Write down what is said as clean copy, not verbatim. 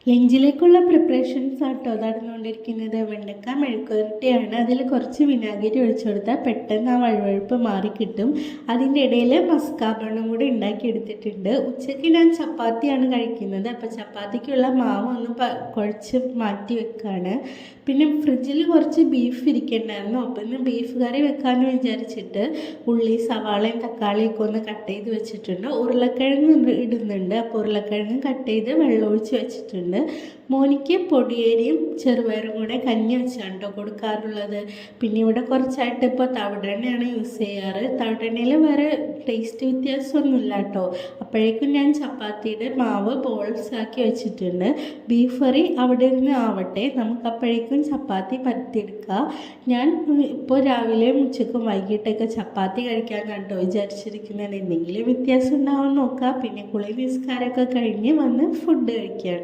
ലഞ്ചിലേക്കുള്ള preparations ആട്ടോ നടന്നുകൊണ്ടിരിക്കുന്നത്. വെണ്ടക്ക മെഴുക്കുവരട്ടിയാണ്. അതിൽ കുറച്ച് വിനാഗിരി ഒഴിച്ചു കൊടുത്താൽ പെട്ടെന്ന് ആ വഴുവഴുപ്പ് മാറി കിട്ടും. അതിൻ്റെ ഇടയിൽ മസ്കാബണ്ണും കൂടി ഉണ്ടാക്കിയെടുത്തിട്ടുണ്ട്. ഉച്ചയ്ക്ക് ഞാൻ ചപ്പാത്തിയാണ് കഴിക്കുന്നത്. അപ്പോൾ ചപ്പാത്തിക്കുള്ള മാവ് ഒന്ന് കുഴച്ച് മാറ്റി വെക്കുകയാണ്. പിന്നെ ഫ്രിഡ്ജിൽ കുറച്ച് ബീഫ് ഇരിക്കണ്ടായിരുന്നു. അപ്പോൾ ഇന്ന് ബീഫ് കറി വെക്കാമെന്ന് വിചാരിച്ചിട്ട് ഉള്ളി സവാളയും തക്കാളിയൊക്കെ ഒന്ന് കട്ട് ചെയ്ത് വെച്ചിട്ടുണ്ട്. ഉരുളക്കിഴങ്ങ് ഇടുന്നുണ്ട്. അപ്പോൾ ഉരുളക്കിഴങ്ങ് കട്ട് ചെയ്ത് വെള്ളമൊഴിച്ച് വെച്ചിട്ടുണ്ട്. മോനിക്ക് പൊടിയേരിയും ചെറുപയറും കൂടെ കഞ്ഞി വെച്ചാണ് കേട്ടോ കൊടുക്കാറുള്ളത്. പിന്നെ ഇവിടെ കുറച്ചായിട്ട് ഇപ്പോൾ തവിടെണ്ണയാണ് യൂസ് ചെയ്യാറ്. തവിടെണ്ണയിൽ വേറെ ടേസ്റ്റ് വ്യത്യാസമൊന്നുമില്ല കേട്ടോ. അപ്പോഴേക്കും ഞാൻ ചപ്പാത്തിയുടെ മാവ് ബോൾസ് ആക്കി വെച്ചിട്ടുണ്ട്. ബീഫ് കറി അവിടെ നിന്ന് ആവട്ടെ, നമുക്ക് അപ്പോഴേക്കും ചപ്പാത്തി പരത്തിയെടുക്കുക. ഞാൻ ഇപ്പോൾ രാവിലെയും ഉച്ചയ്ക്കും വൈകിട്ടൊക്കെ ചപ്പാത്തി കഴിക്കാൻ കേട്ടോ വിചാരിച്ചിരിക്കുന്നത്. എന്തെങ്കിലും വ്യത്യാസം ഉണ്ടാവും നോക്കാം. പിന്നെ കുളി നിസ്കാരമൊക്കെ കഴിഞ്ഞ് വന്ന് ഫുഡ് കഴിക്കുകയാണ്.